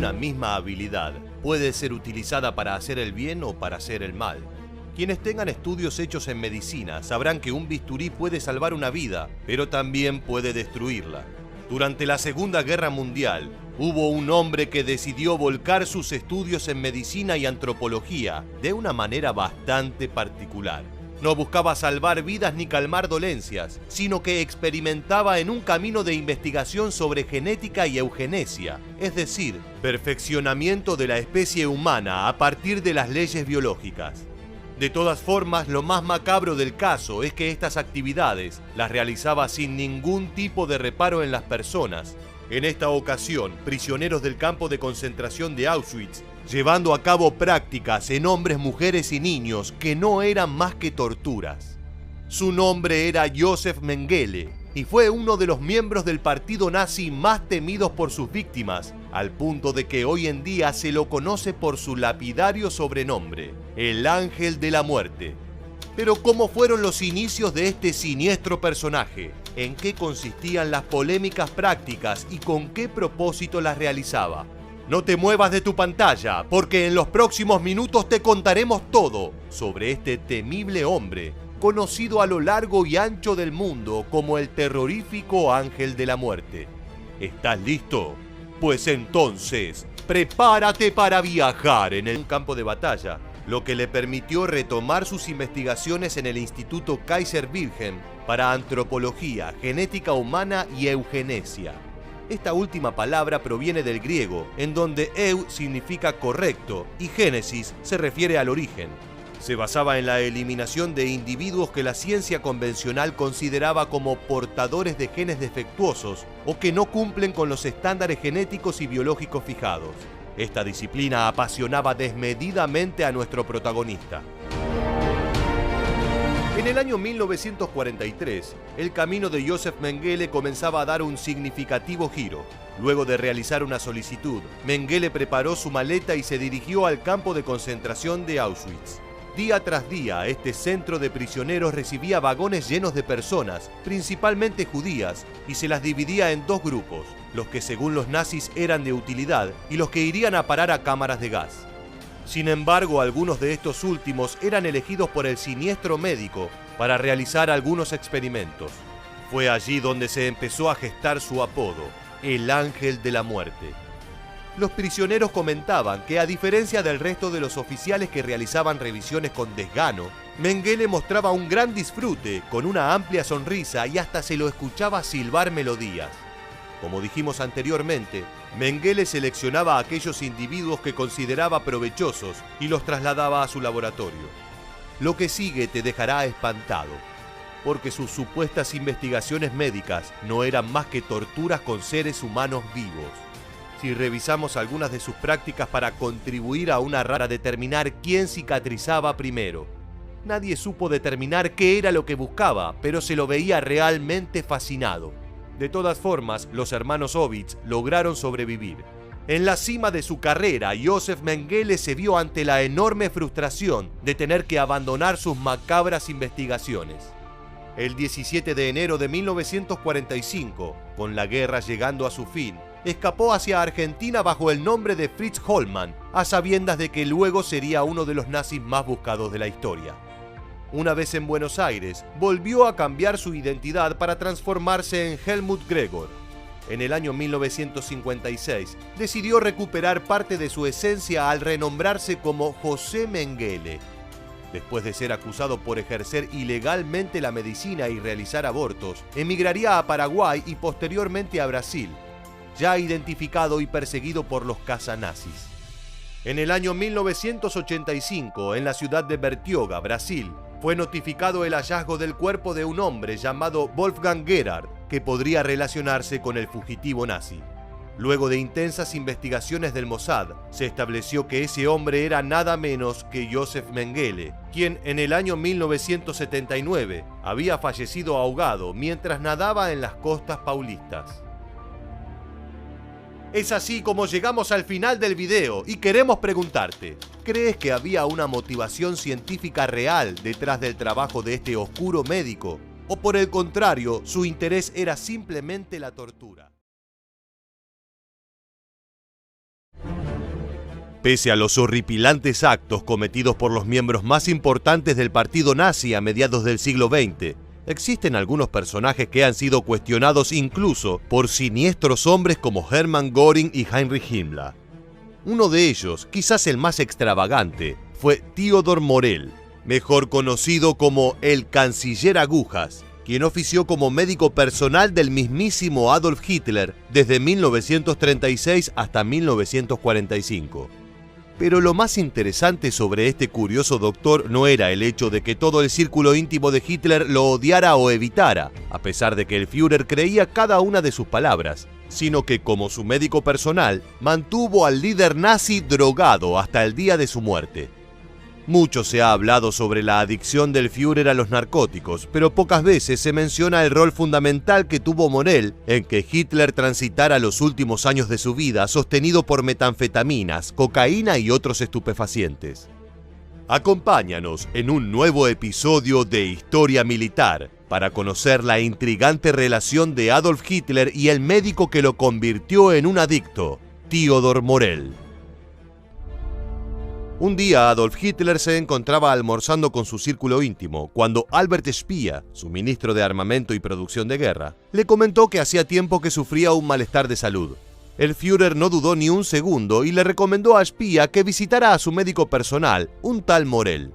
una misma habilidad puede ser utilizada para hacer el bien o para hacer el mal. Quienes tengan estudios hechos en medicina sabrán que un bisturí puede salvar una vida, pero también puede destruirla. Durante la Segunda Guerra Mundial, hubo un hombre que decidió volcar sus estudios en medicina y antropología de una manera bastante particular. No buscaba salvar vidas ni calmar dolencias, sino que experimentaba en un camino de investigación sobre genética y eugenesia, es decir, perfeccionamiento de la especie humana a partir de las leyes biológicas. De todas formas, lo más macabro del caso es que estas actividades las realizaba sin ningún tipo de reparo en las personas. En esta ocasión, prisioneros del campo de concentración de Auschwitz, llevando a cabo prácticas en hombres, mujeres y niños que no eran más que torturas. Su nombre era Josef Mengele y fue uno de los miembros del partido nazi más temidos por sus víctimas, al punto de que hoy en día se lo conoce por su lapidario sobrenombre, el Ángel de la Muerte. Pero ¿cómo fueron los inicios de este siniestro personaje? ¿En qué consistían las polémicas prácticas y con qué propósito las realizaba? No te muevas de tu pantalla, porque en los próximos minutos te contaremos todo sobre este temible hombre, conocido a lo largo y ancho del mundo como el terrorífico Ángel de la Muerte. ¿Estás listo? Pues entonces, prepárate para viajar en el campo de batalla, lo que le permitió retomar sus investigaciones en el Instituto Kaiser Wilhelm para antropología, genética humana y eugenesia. Esta última palabra proviene del griego, en donde eu significa correcto y génesis se refiere al origen. Se basaba en la eliminación de individuos que la ciencia convencional consideraba como portadores de genes defectuosos o que no cumplen con los estándares genéticos y biológicos fijados. Esta disciplina apasionaba desmedidamente a nuestro protagonista. En el año 1943, el camino de Josef Mengele comenzaba a dar un significativo giro. Luego de realizar una solicitud, Mengele preparó su maleta y se dirigió al campo de concentración de Auschwitz. Día tras día, este centro de prisioneros recibía vagones llenos de personas, principalmente judías, y se las dividía en dos grupos, los que según los nazis eran de utilidad y los que irían a parar a cámaras de gas. Sin embargo, algunos de estos últimos eran elegidos por el siniestro médico para realizar algunos experimentos. Fue allí donde se empezó a gestar su apodo, el Ángel de la Muerte. Los prisioneros comentaban que, a diferencia del resto de los oficiales que realizaban revisiones con desgano, Mengele mostraba un gran disfrute, con una amplia sonrisa y hasta se lo escuchaba silbar melodías. Como dijimos anteriormente, Mengele seleccionaba a aquellos individuos que consideraba provechosos y los trasladaba a su laboratorio. Lo que sigue te dejará espantado, porque sus supuestas investigaciones médicas no eran más que torturas con seres humanos vivos. Si revisamos algunas de sus prácticas para contribuir a una rara determinar quién cicatrizaba primero. Nadie supo determinar qué era lo que buscaba, pero se lo veía realmente fascinado. De todas formas, los hermanos Ovitz lograron sobrevivir. En la cima de su carrera, Josef Mengele se vio ante la enorme frustración de tener que abandonar sus macabras investigaciones. El 17 de enero de 1945, con la guerra llegando a su fin, escapó hacia Argentina bajo el nombre de Fritz Hollmann, a sabiendas de que luego sería uno de los nazis más buscados de la historia. Una vez en Buenos Aires, volvió a cambiar su identidad para transformarse en Helmut Gregor. En el año 1956, decidió recuperar parte de su esencia al renombrarse como José Mengele. Después de ser acusado por ejercer ilegalmente la medicina y realizar abortos, emigraría a Paraguay y posteriormente a Brasil, ya identificado y perseguido por los cazanazis. En el año 1985, en la ciudad de Bertioga, Brasil, fue notificado el hallazgo del cuerpo de un hombre llamado Wolfgang Gerhard, que podría relacionarse con el fugitivo nazi. Luego de intensas investigaciones del Mossad, se estableció que ese hombre era nada menos que Josef Mengele, quien en el año 1979 había fallecido ahogado mientras nadaba en las costas paulistas. Es así como llegamos al final del video y queremos preguntarte, ¿crees que había una motivación científica real detrás del trabajo de este oscuro médico? ¿O por el contrario, su interés era simplemente la tortura? Pese a los horripilantes actos cometidos por los miembros más importantes del partido nazi a mediados del siglo XX, existen algunos personajes que han sido cuestionados incluso por siniestros hombres como Hermann Göring y Heinrich Himmler. Uno de ellos, quizás el más extravagante, fue Theodor Morell, mejor conocido como el Canciller Agujas, quien ofició como médico personal del mismísimo Adolf Hitler desde 1936 hasta 1945. Pero lo más interesante sobre este curioso doctor no era el hecho de que todo el círculo íntimo de Hitler lo odiara o evitara, a pesar de que el Führer creía cada una de sus palabras, sino que como su médico personal, mantuvo al líder nazi drogado hasta el día de su muerte. Mucho se ha hablado sobre la adicción del Führer a los narcóticos, pero pocas veces se menciona el rol fundamental que tuvo Morell en que Hitler transitara los últimos años de su vida sostenido por metanfetaminas, cocaína y otros estupefacientes. Acompáñanos en un nuevo episodio de Historia Militar para conocer la intrigante relación de Adolf Hitler y el médico que lo convirtió en un adicto, Theodor Morell. Un día Adolf Hitler se encontraba almorzando con su círculo íntimo cuando Albert Speer, su ministro de Armamento y Producción de Guerra, le comentó que hacía tiempo que sufría un malestar de salud. El Führer no dudó ni un segundo y le recomendó a Speer que visitara a su médico personal, un tal Morell.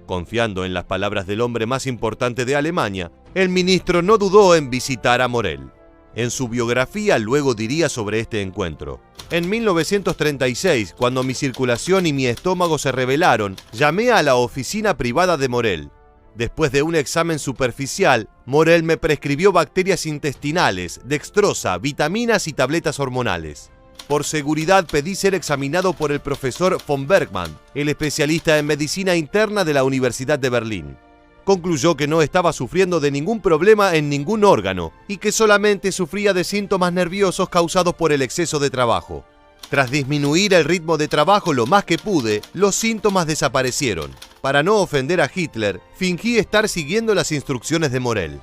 Confiando en las palabras del hombre más importante de Alemania, el ministro no dudó en visitar a Morell. En su biografía luego diría sobre este encuentro: en 1936, cuando mi circulación y mi estómago se rebelaron, llamé a la oficina privada de Morell. Después de un examen superficial, Morell me prescribió bacterias intestinales, dextrosa, vitaminas y tabletas hormonales. Por seguridad pedí ser examinado por el profesor von Bergmann, el especialista en medicina interna de la Universidad de Berlín. Concluyó que no estaba sufriendo de ningún problema en ningún órgano y que solamente sufría de síntomas nerviosos causados por el exceso de trabajo. Tras disminuir el ritmo de trabajo lo más que pude, los síntomas desaparecieron. Para no ofender a Hitler, fingí estar siguiendo las instrucciones de Morell.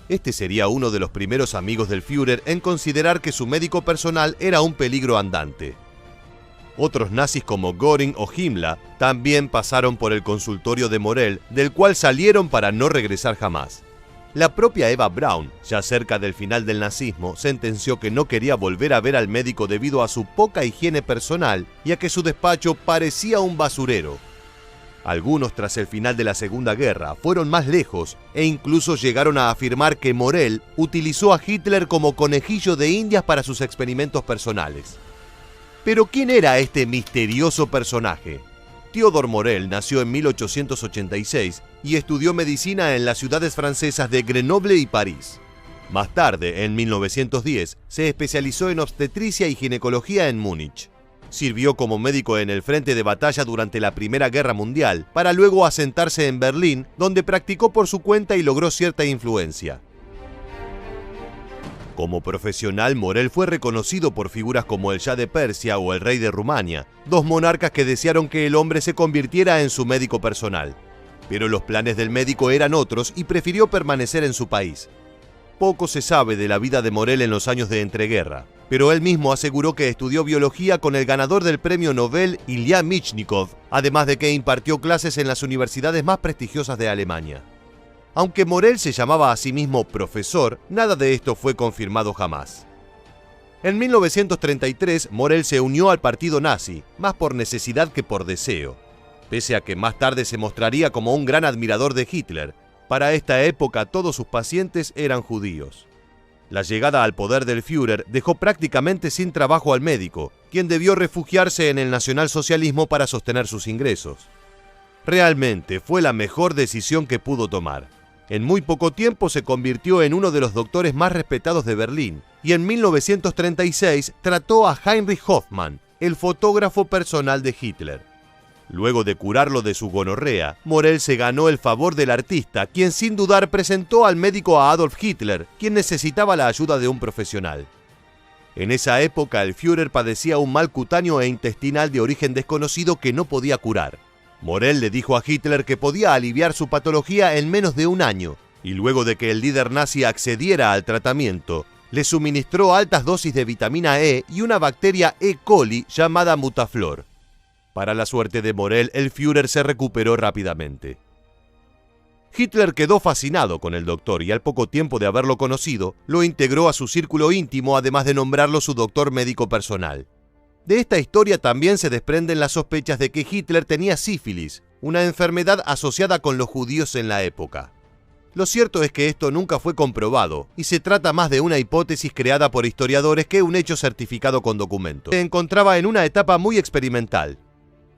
Este sería uno de los primeros amigos del Führer en considerar que su médico personal era un peligro andante. Otros nazis como Göring o Himmler también pasaron por el consultorio de Morell, del cual salieron para no regresar jamás. La propia Eva Braun, ya cerca del final del nazismo, sentenció que no quería volver a ver al médico debido a su poca higiene personal y a que su despacho parecía un basurero. Algunos, tras el final de la Segunda Guerra, fueron más lejos e incluso llegaron a afirmar que Morell utilizó a Hitler como conejillo de indias para sus experimentos personales. Pero ¿quién era este misterioso personaje? Theodor Morell nació en 1886 y estudió medicina en las ciudades francesas de Grenoble y París. Más tarde, en 1910, se especializó en obstetricia y ginecología en Múnich. Sirvió como médico en el frente de batalla durante la Primera Guerra Mundial, para luego asentarse en Berlín, donde practicó por su cuenta y logró cierta influencia. Como profesional, Morell fue reconocido por figuras como el Shah de Persia o el rey de Rumania, dos monarcas que desearon que el hombre se convirtiera en su médico personal. Pero los planes del médico eran otros y prefirió permanecer en su país. Poco se sabe de la vida de Morell en los años de entreguerra, pero él mismo aseguró que estudió biología con el ganador del premio Nobel Ilya Michnikov, además de que impartió clases en las universidades más prestigiosas de Alemania. Aunque Morell se llamaba a sí mismo profesor, nada de esto fue confirmado jamás. En 1933, Morell se unió al partido nazi, más por necesidad que por deseo. Pese a que más tarde se mostraría como un gran admirador de Hitler, para esta época todos sus pacientes eran judíos. La llegada al poder del Führer dejó prácticamente sin trabajo al médico, quien debió refugiarse en el nacionalsocialismo para sostener sus ingresos. Realmente fue la mejor decisión que pudo tomar. En muy poco tiempo se convirtió en uno de los doctores más respetados de Berlín y en 1936 trató a Heinrich Hoffmann, el fotógrafo personal de Hitler. Luego de curarlo de su gonorrea, Morell se ganó el favor del artista, quien sin dudar presentó al médico a Adolf Hitler, quien necesitaba la ayuda de un profesional. En esa época el Führer padecía un mal cutáneo e intestinal de origen desconocido que no podía curar. Morell le dijo a Hitler que podía aliviar su patología en menos de un año, y luego de que el líder nazi accediera al tratamiento, le suministró altas dosis de vitamina E y una bacteria E. coli llamada Mutaflor. Para la suerte de Morell, el Führer se recuperó rápidamente. Hitler quedó fascinado con el doctor y al poco tiempo de haberlo conocido, lo integró a su círculo íntimo, además de nombrarlo su doctor médico personal. De esta historia también se desprenden las sospechas de que Hitler tenía sífilis, una enfermedad asociada con los judíos en la época. Lo cierto es que esto nunca fue comprobado y se trata más de una hipótesis creada por historiadores que un hecho certificado con documentos. Se encontraba en una etapa muy experimental.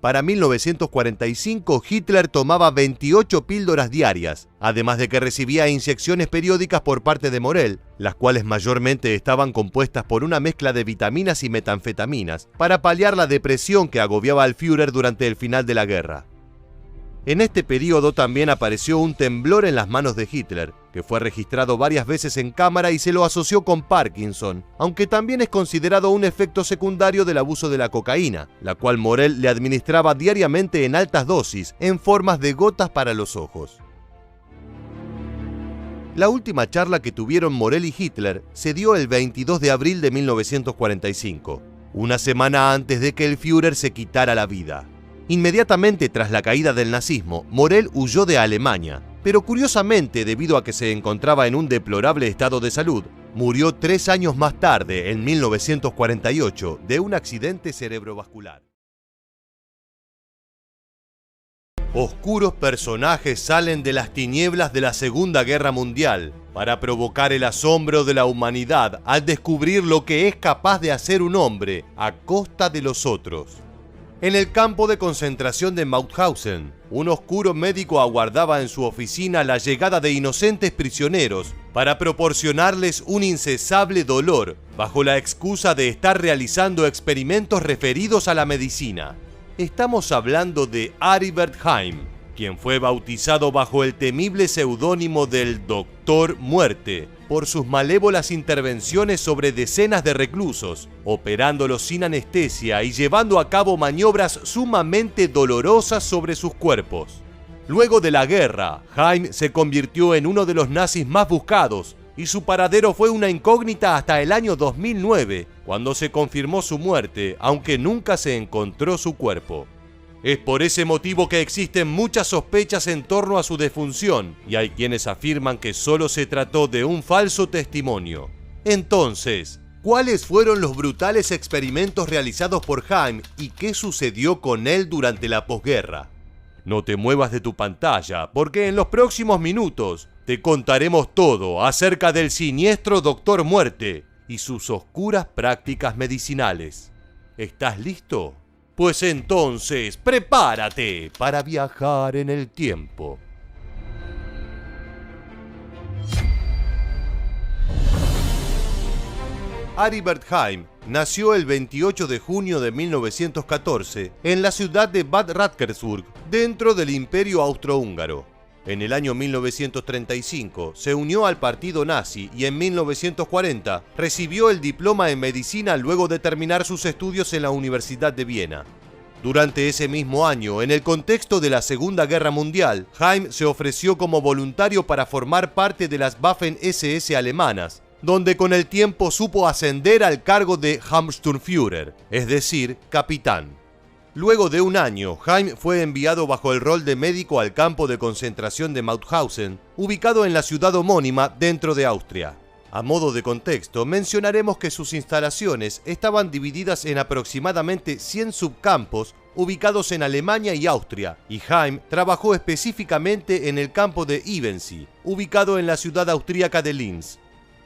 Para 1945, Hitler tomaba 28 píldoras diarias, además de que recibía inyecciones periódicas por parte de Morell, las cuales mayormente estaban compuestas por una mezcla de vitaminas y metanfetaminas, para paliar la depresión que agobiaba al Führer durante el final de la guerra. En este periodo también apareció un temblor en las manos de Hitler, que fue registrado varias veces en cámara y se lo asoció con Parkinson, aunque también es considerado un efecto secundario del abuso de la cocaína, la cual Morell le administraba diariamente en altas dosis, en formas de gotas para los ojos. La última charla que tuvieron Morell y Hitler se dio el 22 de abril de 1945, una semana antes de que el Führer se quitara la vida. Inmediatamente tras la caída del nazismo, Morell huyó de Alemania, pero curiosamente, debido a que se encontraba en un deplorable estado de salud, murió 3 años más tarde, en 1948, de un accidente cerebrovascular. Oscuros personajes salen de las tinieblas de la Segunda Guerra Mundial para provocar el asombro de la humanidad al descubrir lo que es capaz de hacer un hombre a costa de los otros. En el campo de concentración de Mauthausen, un oscuro médico aguardaba en su oficina la llegada de inocentes prisioneros para proporcionarles un incesable dolor bajo la excusa de estar realizando experimentos referidos a la medicina. Estamos hablando de Aribert Heim, quien fue bautizado bajo el temible seudónimo del Doctor Muerte por sus malévolas intervenciones sobre decenas de reclusos, operándolos sin anestesia y llevando a cabo maniobras sumamente dolorosas sobre sus cuerpos. Luego de la guerra, Heim se convirtió en uno de los nazis más buscados y su paradero fue una incógnita hasta el año 2009, cuando se confirmó su muerte, aunque nunca se encontró su cuerpo. Es por ese motivo que existen muchas sospechas en torno a su defunción, y hay quienes afirman que solo se trató de un falso testimonio. Entonces, ¿cuáles fueron los brutales experimentos realizados por Heim y qué sucedió con él durante la posguerra? No te muevas de tu pantalla, porque en los próximos minutos te contaremos todo acerca del siniestro Doctor Muerte y sus oscuras prácticas medicinales. ¿Estás listo? Pues entonces, prepárate para viajar en el tiempo. Aribert Heim nació el 28 de junio de 1914 en la ciudad de Bad Radkersburg, dentro del Imperio Austrohúngaro. En el año 1935 se unió al partido nazi y en 1940 recibió el diploma en medicina luego de terminar sus estudios en la Universidad de Viena. Durante ese mismo año, en el contexto de la Segunda Guerra Mundial, Heim se ofreció como voluntario para formar parte de las Waffen-SS alemanas, donde con el tiempo supo ascender al cargo de Hauptsturmführer, es decir, capitán. Luego de un año, Heim fue enviado bajo el rol de médico al campo de concentración de Mauthausen, ubicado en la ciudad homónima dentro de Austria. A modo de contexto, mencionaremos que sus instalaciones estaban divididas en aproximadamente 100 subcampos ubicados en Alemania y Austria, y Heim trabajó específicamente en el campo de Ivensee, ubicado en la ciudad austríaca de Linz.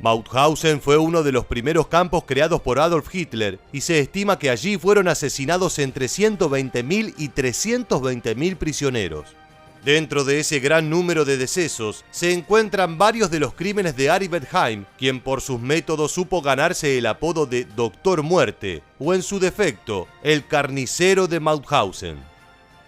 Mauthausen fue uno de los primeros campos creados por Adolf Hitler y se estima que allí fueron asesinados entre 120.000 y 320.000 prisioneros. Dentro de ese gran número de decesos se encuentran varios de los crímenes de Aribert Heim, quien por sus métodos supo ganarse el apodo de Doctor Muerte, o en su defecto, el carnicero de Mauthausen.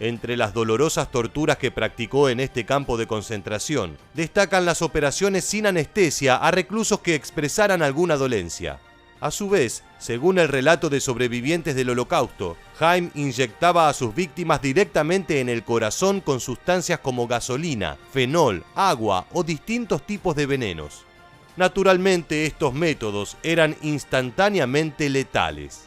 Entre las dolorosas torturas que practicó en este campo de concentración, destacan las operaciones sin anestesia a reclusos que expresaran alguna dolencia. A su vez, según el relato de sobrevivientes del Holocausto, Heim inyectaba a sus víctimas directamente en el corazón con sustancias como gasolina, fenol, agua o distintos tipos de venenos. Naturalmente, estos métodos eran instantáneamente letales.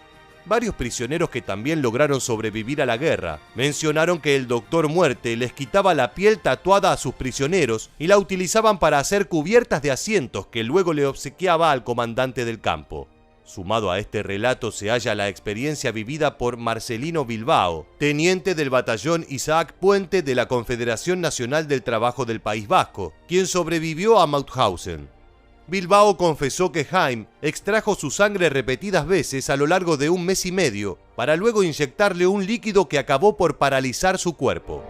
Varios prisioneros que también lograron sobrevivir a la guerra mencionaron que el Doctor Muerte les quitaba la piel tatuada a sus prisioneros y la utilizaban para hacer cubiertas de asientos que luego le obsequiaba al comandante del campo. Sumado a este relato se halla la experiencia vivida por Marcelino Bilbao, teniente del batallón Isaac Puente de la Confederación Nacional del Trabajo del País Vasco, quien sobrevivió a Mauthausen. Bilbao confesó que Jaime extrajo su sangre repetidas veces a lo largo de un mes y medio, para luego inyectarle un líquido que acabó por paralizar su cuerpo.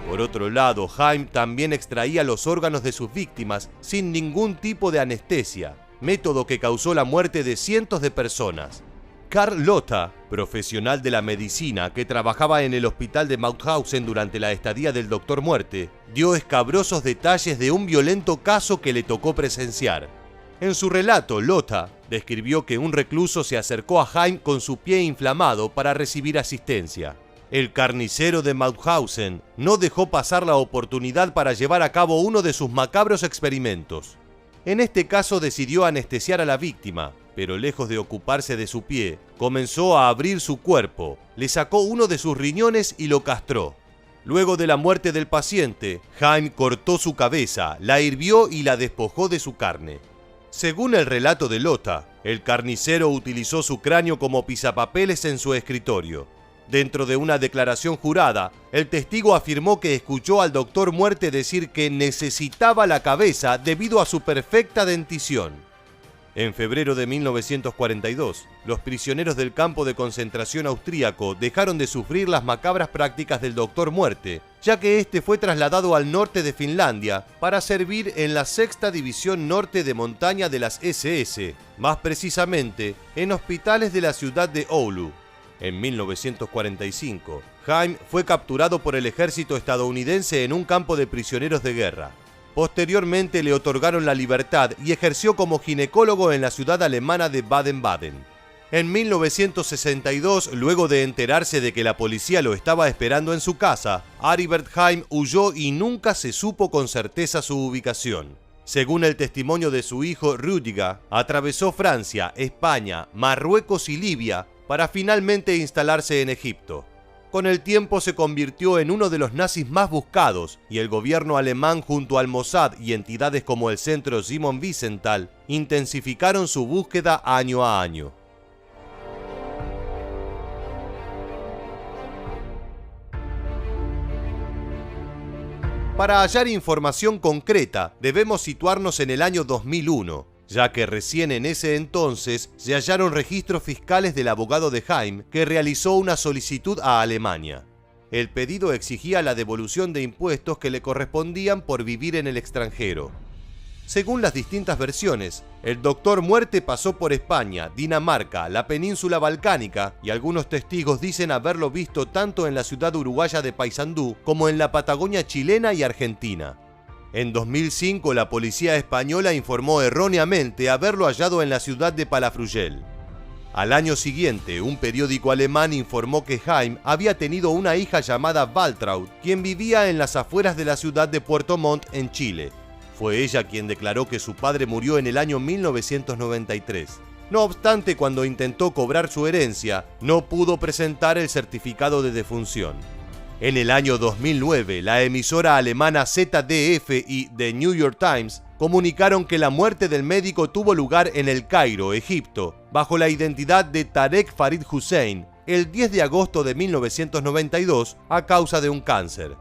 Por otro lado, Jaime también extraía los órganos de sus víctimas sin ningún tipo de anestesia, método que causó la muerte de cientos de personas. Karl Lotta, profesional de la medicina que trabajaba en el hospital de Mauthausen durante la estadía del Doctor Muerte, dio escabrosos detalles de un violento caso que le tocó presenciar. En su relato, Lotta describió que un recluso se acercó a Jaime con su pie inflamado para recibir asistencia. El carnicero de Mauthausen no dejó pasar la oportunidad para llevar a cabo uno de sus macabros experimentos. En este caso decidió anestesiar a la víctima, pero lejos de ocuparse de su pie, comenzó a abrir su cuerpo, le sacó uno de sus riñones y lo castró. Luego de la muerte del paciente, Jaime cortó su cabeza, la hirvió y la despojó de su carne. Según el relato de Lotta, el carnicero utilizó su cráneo como pisapapeles en su escritorio. Dentro de una declaración jurada, el testigo afirmó que escuchó al Doctor Muerte decir que necesitaba la cabeza debido a su perfecta dentición. En febrero de 1942, los prisioneros del campo de concentración austríaco dejaron de sufrir las macabras prácticas del Doctor Muerte, ya que este fue trasladado al norte de Finlandia para servir en la 6ª División Norte de Montaña de las SS, más precisamente en hospitales de la ciudad de Oulu. En 1945, Jaime fue capturado por el ejército estadounidense en un campo de prisioneros de guerra. Posteriormente le otorgaron la libertad y ejerció como ginecólogo en la ciudad alemana de Baden-Baden. En 1962, luego de enterarse de que la policía lo estaba esperando en su casa, Aribert Jaime huyó y nunca se supo con certeza su ubicación. Según el testimonio de su hijo Rüdiger, atravesó Francia, España, Marruecos y Libia para finalmente instalarse en Egipto. Con el tiempo se convirtió en uno de los nazis más buscados y el gobierno alemán junto al Mossad y entidades como el Centro Simon Wiesenthal intensificaron su búsqueda año a año. Para hallar información concreta, debemos situarnos en el año 2001, ya que recién en ese entonces se hallaron registros fiscales del abogado de Jaime que realizó una solicitud a Alemania. El pedido exigía la devolución de impuestos que le correspondían por vivir en el extranjero. Según las distintas versiones, el Doctor Muerte pasó por España, Dinamarca, la península balcánica y algunos testigos dicen haberlo visto tanto en la ciudad uruguaya de Paysandú como en la Patagonia chilena y argentina. En 2005, la policía española informó erróneamente haberlo hallado en la ciudad de Palafrugell. Al año siguiente, un periódico alemán informó que Jaime había tenido una hija llamada Waltraud, quien vivía en las afueras de la ciudad de Puerto Montt, en Chile. Fue ella quien declaró que su padre murió en el año 1993. No obstante, cuando intentó cobrar su herencia, no pudo presentar el certificado de defunción. En el año 2009, la emisora alemana ZDF y The New York Times comunicaron que la muerte del médico tuvo lugar en El Cairo, Egipto, bajo la identidad de Tarek Farid Hussein, el 10 de agosto de 1992 a causa de un cáncer.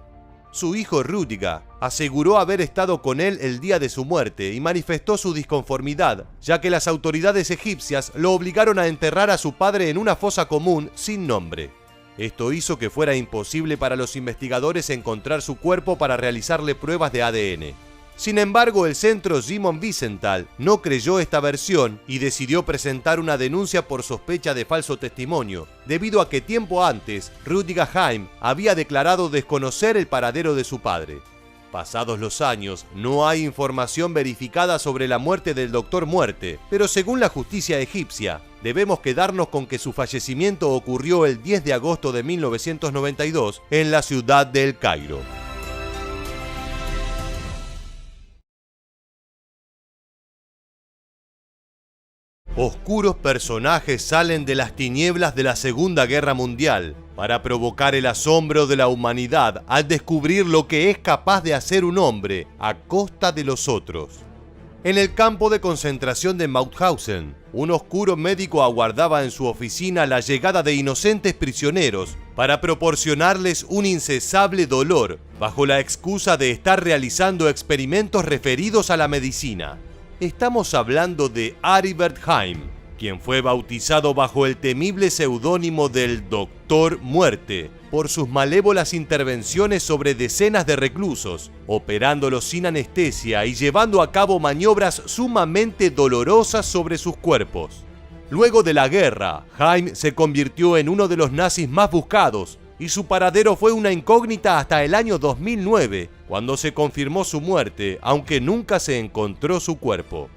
Su hijo Rüdiger aseguró haber estado con él el día de su muerte y manifestó su disconformidad, ya que las autoridades egipcias lo obligaron a enterrar a su padre en una fosa común sin nombre. Esto hizo que fuera imposible para los investigadores encontrar su cuerpo para realizarle pruebas de ADN. Sin embargo, el Centro Simon Wiesenthal no creyó esta versión y decidió presentar una denuncia por sospecha de falso testimonio, debido a que tiempo antes, Rüdiger Jaime había declarado desconocer el paradero de su padre. Pasados los años, no hay información verificada sobre la muerte del Doctor Muerte, pero según la justicia egipcia, debemos quedarnos con que su fallecimiento ocurrió el 10 de agosto de 1992 en la ciudad de El Cairo. Oscuros personajes salen de las tinieblas de la Segunda Guerra Mundial para provocar el asombro de la humanidad al descubrir lo que es capaz de hacer un hombre a costa de los otros. En el campo de concentración de Mauthausen, un oscuro médico aguardaba en su oficina la llegada de inocentes prisioneros para proporcionarles un incesable dolor bajo la excusa de estar realizando experimentos referidos a la medicina. Estamos hablando de Aribert Heim, quien fue bautizado bajo el temible seudónimo del Doctor Muerte por sus malévolas intervenciones sobre decenas de reclusos, operándolos sin anestesia y llevando a cabo maniobras sumamente dolorosas sobre sus cuerpos. Luego de la guerra, Heim se convirtió en uno de los nazis más buscados y su paradero fue una incógnita hasta el año 2009, cuando se confirmó su muerte, aunque nunca se encontró su cuerpo.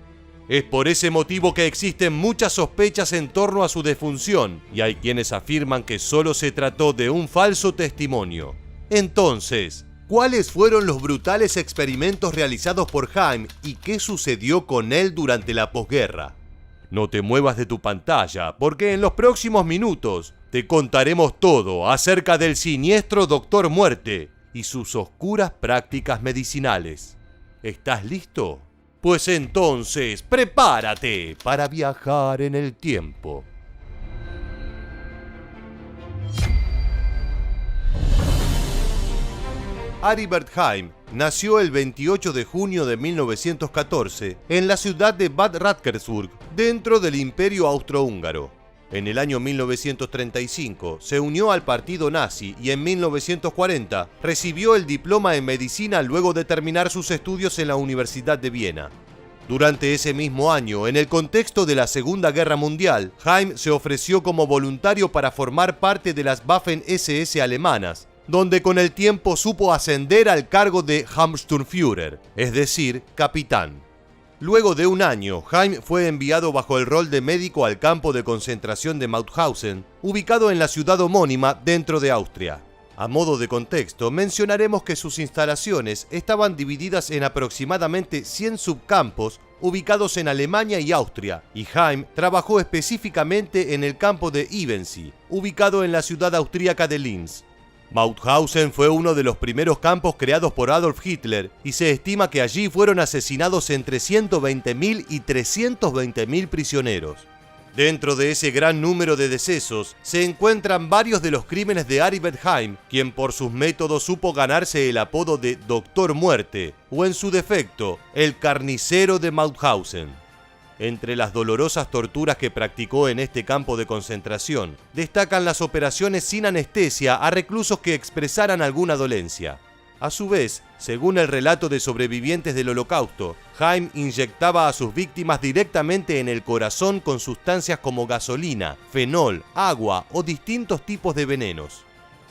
Es por ese motivo que existen muchas sospechas en torno a su defunción, y hay quienes afirman que solo se trató de un falso testimonio. Entonces, ¿cuáles fueron los brutales experimentos realizados por Heim y qué sucedió con él durante la posguerra? No te muevas de tu pantalla, porque en los próximos minutos te contaremos todo acerca del siniestro Doctor Muerte y sus oscuras prácticas medicinales. ¿Estás listo? Pues entonces, prepárate para viajar en el tiempo. Aribert Heim nació el 28 de junio de 1914 en la ciudad de Bad Radkersburg, dentro del Imperio Austrohúngaro. En el año 1935 se unió al partido nazi y en 1940 recibió el diploma en medicina luego de terminar sus estudios en la Universidad de Viena. Durante ese mismo año, en el contexto de la Segunda Guerra Mundial, Heim se ofreció como voluntario para formar parte de las Waffen-SS alemanas, donde con el tiempo supo ascender al cargo de Hauptsturmführer, es decir, capitán. Luego de un año, Heim fue enviado bajo el rol de médico al campo de concentración de Mauthausen, ubicado en la ciudad homónima dentro de Austria. A modo de contexto, mencionaremos que sus instalaciones estaban divididas en aproximadamente 100 subcampos ubicados en Alemania y Austria, y Heim trabajó específicamente en el campo de Ibensee, ubicado en la ciudad austríaca de Linz. Mauthausen fue uno de los primeros campos creados por Adolf Hitler y se estima que allí fueron asesinados entre 120.000 y 320.000 prisioneros. Dentro de ese gran número de decesos se encuentran varios de los crímenes de Aribert Heim, quien por sus métodos supo ganarse el apodo de Doctor Muerte, o en su defecto, el carnicero de Mauthausen. Entre las dolorosas torturas que practicó en este campo de concentración, destacan las operaciones sin anestesia a reclusos que expresaran alguna dolencia. A su vez, según el relato de sobrevivientes del Holocausto, Heim inyectaba a sus víctimas directamente en el corazón con sustancias como gasolina, fenol, agua o distintos tipos de venenos.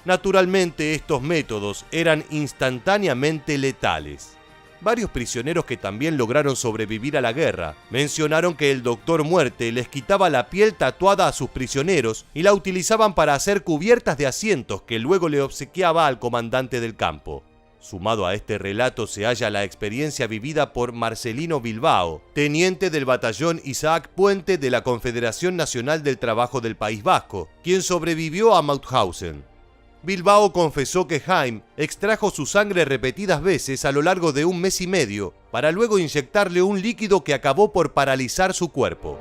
Naturalmente, estos métodos eran instantáneamente letales. Varios prisioneros que también lograron sobrevivir a la guerra mencionaron que el Doctor Muerte les quitaba la piel tatuada a sus prisioneros y la utilizaban para hacer cubiertas de asientos que luego le obsequiaba al comandante del campo. Sumado a este relato se halla la experiencia vivida por Marcelino Bilbao, teniente del batallón Isaac Puente de la Confederación Nacional del Trabajo del País Vasco, quien sobrevivió a Mauthausen. Bilbao confesó que Heim extrajo su sangre repetidas veces a lo largo de un mes y medio, para luego inyectarle un líquido que acabó por paralizar su cuerpo.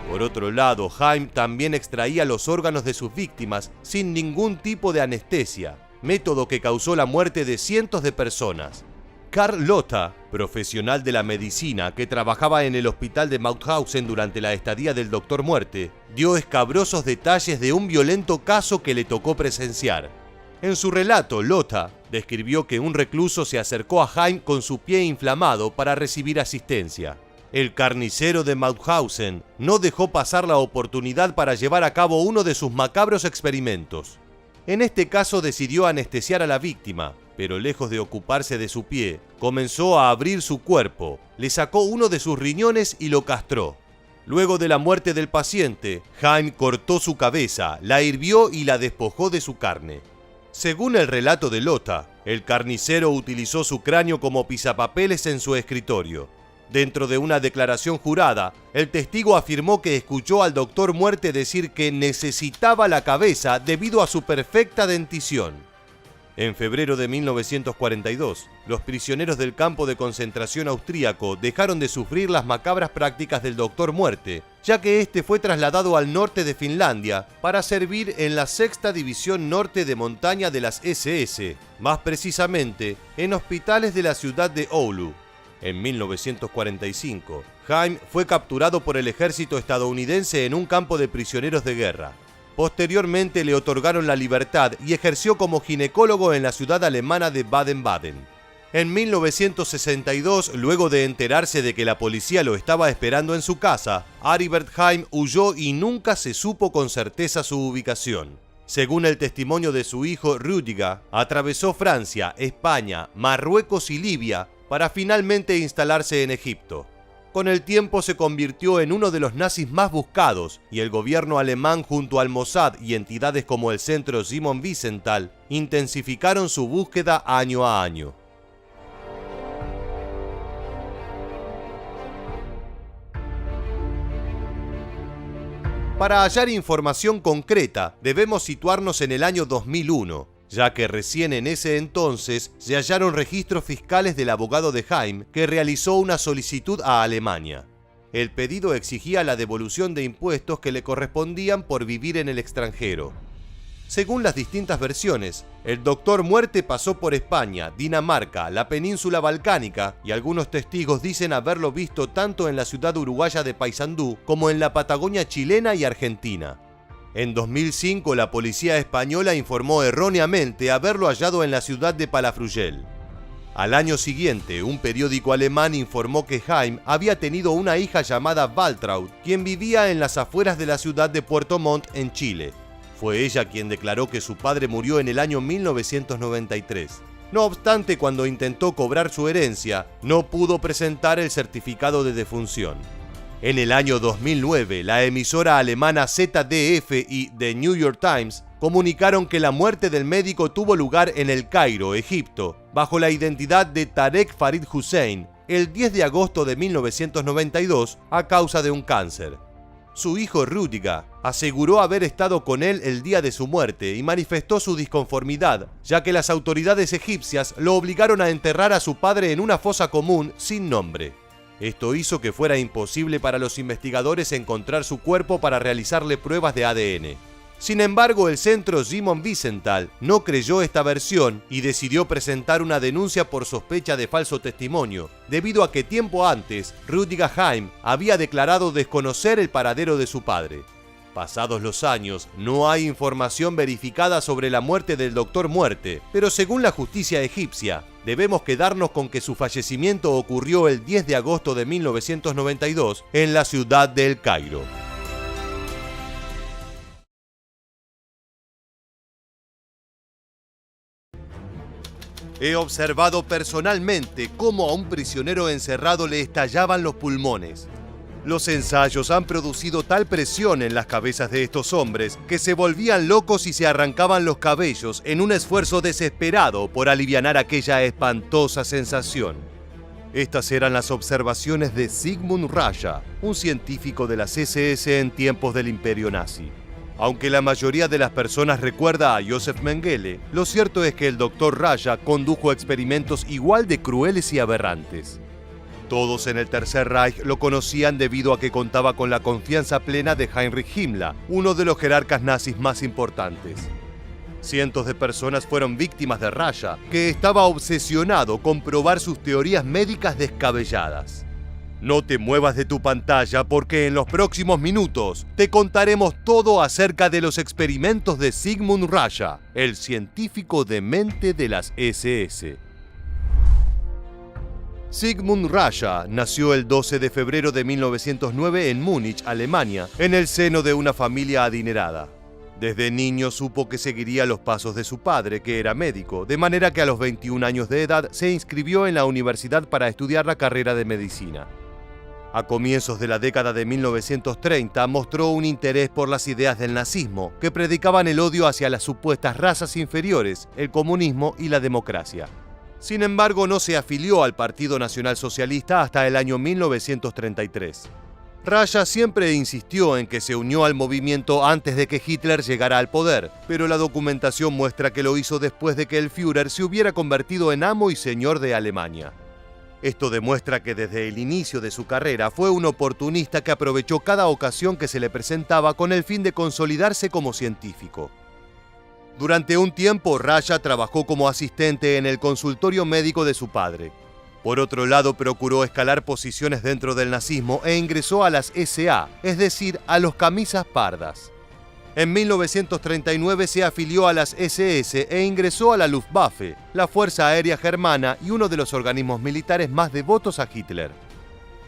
Por otro lado, Heim también extraía los órganos de sus víctimas sin ningún tipo de anestesia, método que causó la muerte de cientos de personas. Karl Lotta, profesional de la medicina que trabajaba en el hospital de Mauthausen durante la estadía del Doctor Muerte, dio escabrosos detalles de un violento caso que le tocó presenciar. En su relato, Lotta describió que un recluso se acercó a Heim con su pie inflamado para recibir asistencia. El carnicero de Mauthausen no dejó pasar la oportunidad para llevar a cabo uno de sus macabros experimentos. En este caso decidió anestesiar a la víctima, pero lejos de ocuparse de su pie, comenzó a abrir su cuerpo, le sacó uno de sus riñones y lo castró. Luego de la muerte del paciente, Heim cortó su cabeza, la hirvió y la despojó de su carne. Según el relato de Lotta, El carnicero utilizó su cráneo como pisapapeles en su escritorio. Dentro de una declaración jurada, el testigo afirmó que escuchó al doctor Muerte decir que necesitaba la cabeza debido a su perfecta dentición. En febrero de 1942, los prisioneros del campo de concentración austríaco dejaron de sufrir las macabras prácticas del doctor Muerte, ya que este fue trasladado al norte de Finlandia para servir en la 6ª División Norte de Montaña de las SS, más precisamente en hospitales de la ciudad de Oulu. En 1945, Haim fue capturado por el ejército estadounidense en un campo de prisioneros de guerra. Posteriormente le otorgaron la libertad y ejerció como ginecólogo en la ciudad alemana de Baden-Baden. En 1962, luego de enterarse de que la policía lo estaba esperando en su casa, Aribert Haim huyó y nunca se supo con certeza su ubicación. Según el testimonio de su hijo Rüdiger, atravesó Francia, España, Marruecos y Libia para finalmente instalarse en Egipto. Con el tiempo se convirtió en uno de los nazis más buscados y el gobierno alemán junto al Mossad y entidades como el Centro Simon Wiesenthal intensificaron su búsqueda año a año. Para hallar información concreta, debemos situarnos en el año 2001, ya que recién en ese entonces se hallaron registros fiscales del abogado de Haim que realizó una solicitud a Alemania. El pedido exigía la devolución de impuestos que le correspondían por vivir en el extranjero. Según las distintas versiones, el doctor Muerte pasó por España, Dinamarca, la península balcánica y algunos testigos dicen haberlo visto tanto en la ciudad uruguaya de Paysandú como en la Patagonia chilena y argentina. En 2005, la policía española informó erróneamente haberlo hallado en la ciudad de Palafrugell. Al año siguiente, un periódico alemán informó que Haim había tenido una hija llamada Waltraud, quien vivía en las afueras de la ciudad de Puerto Montt, en Chile. Fue ella quien declaró que su padre murió en el año 1993. No obstante, cuando intentó cobrar su herencia, no pudo presentar el certificado de defunción. En el año 2009, la emisora alemana ZDF y The New York Times comunicaron que la muerte del médico tuvo lugar en El Cairo, Egipto, bajo la identidad de Tarek Farid Hussein, el 10 de agosto de 1992 a causa de un cáncer. Su hijo Rüdiger aseguró haber estado con él el día de su muerte y manifestó su disconformidad, ya que las autoridades egipcias lo obligaron a enterrar a su padre en una fosa común sin nombre. Esto hizo que fuera imposible para los investigadores encontrar su cuerpo para realizarle pruebas de ADN. Sin embargo, el Centro Simon Wiesenthal no creyó esta versión y decidió presentar una denuncia por sospecha de falso testimonio, debido a que tiempo antes, Rüdiger Haim había declarado desconocer el paradero de su padre. Pasados los años, no hay información verificada sobre la muerte del doctor Muerte, pero según la justicia egipcia, debemos quedarnos con que su fallecimiento ocurrió el 10 de agosto de 1992 en la ciudad de El Cairo. He observado personalmente cómo a un prisionero encerrado le estallaban los pulmones. Los ensayos han producido tal presión en las cabezas de estos hombres que se volvían locos y se arrancaban los cabellos en un esfuerzo desesperado por alivianar aquella espantosa sensación. Estas eran las observaciones de Sigmund Rascha, un científico de las SS en tiempos del Imperio Nazi. Aunque la mayoría de las personas recuerda a Josef Mengele, lo cierto es que el Dr. Rascha condujo experimentos igual de crueles y aberrantes. Todos en el Tercer Reich lo conocían debido a que contaba con la confianza plena de Heinrich Himmler, uno de los jerarcas nazis más importantes. Cientos de personas fueron víctimas de Rascha, que estaba obsesionado con probar sus teorías médicas descabelladas. No te muevas de tu pantalla porque en los próximos minutos te contaremos todo acerca de los experimentos de Sigmund Rascha, el científico demente de las SS. Sigmund Rascha nació el 12 de febrero de 1909 en Múnich, Alemania, en el seno de una familia adinerada. Desde niño supo que seguiría los pasos de su padre, que era médico, de manera que a los 21 años de edad se inscribió en la universidad para estudiar la carrera de medicina. A comienzos de la década de 1930 mostró un interés por las ideas del nazismo, que predicaban el odio hacia las supuestas razas inferiores, el comunismo y la democracia. Sin embargo, no se afilió al Partido Nacional Socialista hasta el año 1933. Raja siempre insistió en que se unió al movimiento antes de que Hitler llegara al poder, pero la documentación muestra que lo hizo después de que el Führer se hubiera convertido en amo y señor de Alemania. Esto demuestra que desde el inicio de su carrera fue un oportunista que aprovechó cada ocasión que se le presentaba con el fin de consolidarse como científico. Durante un tiempo, Raja trabajó como asistente en el consultorio médico de su padre. Por otro lado, procuró escalar posiciones dentro del nazismo e ingresó a las SA, es decir, a los camisas pardas. En 1939 se afilió a las SS e ingresó a la Luftwaffe, la Fuerza Aérea Germana y uno de los organismos militares más devotos a Hitler.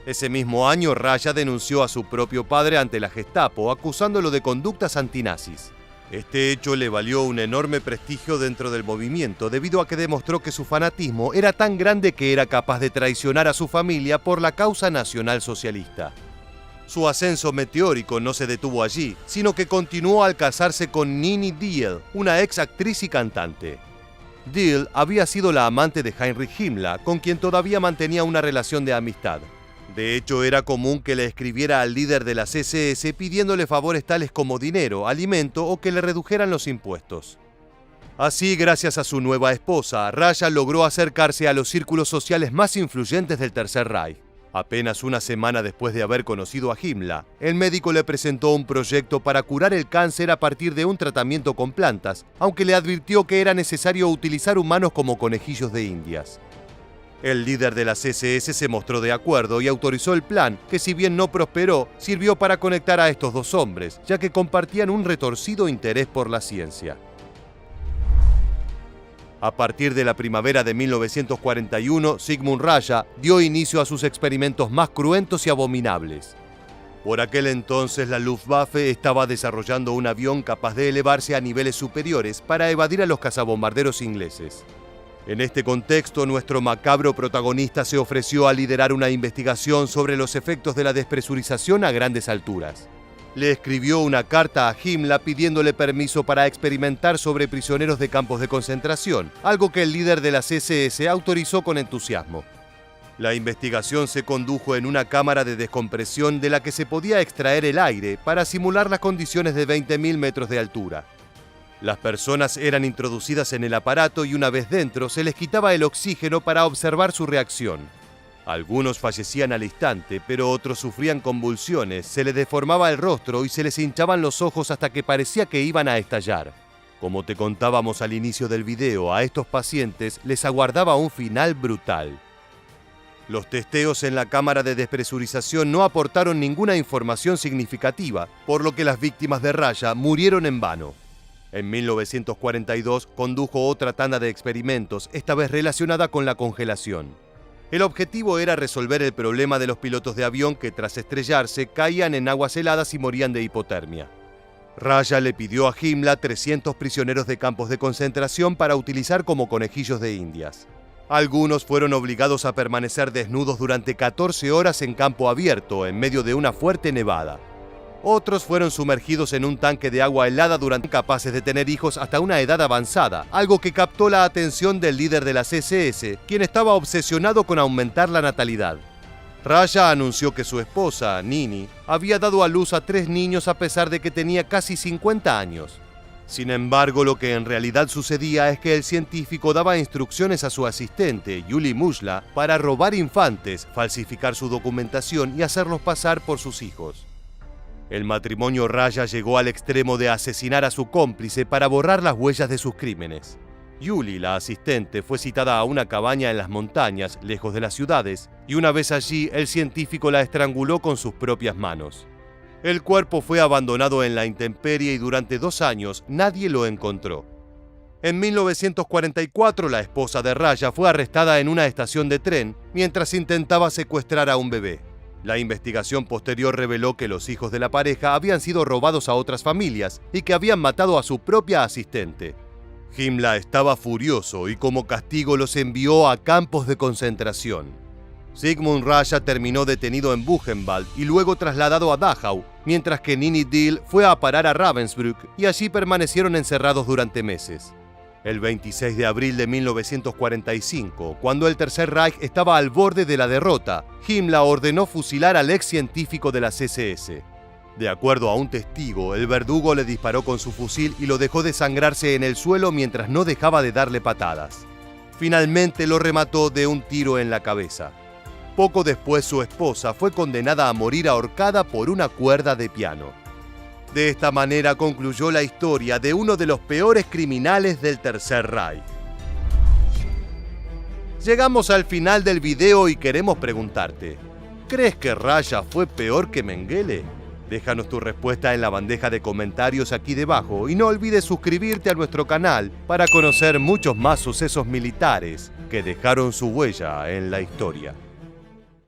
Ese mismo año, Raja denunció a su propio padre ante la Gestapo, acusándolo de conductas antinazis. Este hecho le valió un enorme prestigio dentro del movimiento, debido a que demostró que su fanatismo era tan grande que era capaz de traicionar a su familia por la causa nacional socialista. Su ascenso meteórico no se detuvo allí, sino que continuó al casarse con Nini Diehl, una ex actriz y cantante. Diehl había sido la amante de Heinrich Himmler, con quien todavía mantenía una relación de amistad. De hecho, era común que le escribiera al líder de las SS pidiéndole favores tales como dinero, alimento o que le redujeran los impuestos. Así, gracias a su nueva esposa, Raja logró acercarse a los círculos sociales más influyentes del Tercer Reich. Apenas una semana después de haber conocido a Himmler, el médico le presentó un proyecto para curar el cáncer a partir de un tratamiento con plantas, aunque le advirtió que era necesario utilizar humanos como conejillos de indias. El líder de las SS se mostró de acuerdo y autorizó el plan, que si bien no prosperó, sirvió para conectar a estos dos hombres, ya que compartían un retorcido interés por la ciencia. A partir de la primavera de 1941, Sigmund Raja dio inicio a sus experimentos más cruentos y abominables. Por aquel entonces, la Luftwaffe estaba desarrollando un avión capaz de elevarse a niveles superiores para evadir a los cazabombarderos ingleses. En este contexto, nuestro macabro protagonista se ofreció a liderar una investigación sobre los efectos de la despresurización a grandes alturas. Le escribió una carta a Himmler pidiéndole permiso para experimentar sobre prisioneros de campos de concentración, algo que el líder de las SS autorizó con entusiasmo. La investigación se condujo en una cámara de descompresión de la que se podía extraer el aire para simular las condiciones de 20.000 metros de altura. Las personas eran introducidas en el aparato y una vez dentro se les quitaba el oxígeno para observar su reacción. Algunos fallecían al instante, pero otros sufrían convulsiones, se les deformaba el rostro y se les hinchaban los ojos hasta que parecía que iban a estallar. Como te contábamos al inicio del video, a estos pacientes les aguardaba un final brutal. Los testeos en la cámara de despresurización no aportaron ninguna información significativa, por lo que las víctimas de Raja murieron en vano. En 1942 condujo otra tanda de experimentos, esta vez relacionada con la congelación. El objetivo era resolver el problema de los pilotos de avión que, tras estrellarse, caían en aguas heladas y morían de hipotermia. Raja le pidió a Himmler 300 prisioneros de campos de concentración para utilizar como conejillos de indias. Algunos fueron obligados a permanecer desnudos durante 14 horas en campo abierto, en medio de una fuerte nevada. Otros fueron sumergidos en un tanque de agua helada durante capaces de tener hijos hasta una edad avanzada, algo que captó la atención del líder de las SS, quien estaba obsesionado con aumentar la natalidad. Raja anunció que su esposa, Nini, había dado a luz a 3 niños a pesar de que tenía casi 50 años. Sin embargo, lo que en realidad sucedía es que el científico daba instrucciones a su asistente, Yuli Mushla, para robar infantes, falsificar su documentación y hacerlos pasar por sus hijos. El matrimonio Raja llegó al extremo de asesinar a su cómplice para borrar las huellas de sus crímenes. Yuli, la asistente, fue citada a una cabaña en las montañas, lejos de las ciudades, y una vez allí, el científico la estranguló con sus propias manos. El cuerpo fue abandonado en la intemperie y durante 2 años nadie lo encontró. En 1944, la esposa de Raja fue arrestada en una estación de tren mientras intentaba secuestrar a un bebé. La investigación posterior reveló que los hijos de la pareja habían sido robados a otras familias y que habían matado a su propia asistente. Himmler estaba furioso y como castigo los envió a campos de concentración. Sigmund Raya terminó detenido en Buchenwald y luego trasladado a Dachau, mientras que Nini Dill fue a parar a Ravensbrück y allí permanecieron encerrados durante meses. El 26 de abril de 1945, cuando el Tercer Reich estaba al borde de la derrota, Himmler ordenó fusilar al ex científico de las SS. De acuerdo a un testigo, el verdugo le disparó con su fusil y lo dejó desangrarse en el suelo mientras no dejaba de darle patadas. Finalmente lo remató de un tiro en la cabeza. Poco después su esposa fue condenada a morir ahorcada por una cuerda de piano. De esta manera concluyó la historia de uno de los peores criminales del Tercer Reich. Llegamos al final del video y queremos preguntarte, ¿crees que Raya fue peor que Mengele? Déjanos tu respuesta en la bandeja de comentarios aquí debajo y no olvides suscribirte a nuestro canal para conocer muchos más sucesos militares que dejaron su huella en la historia.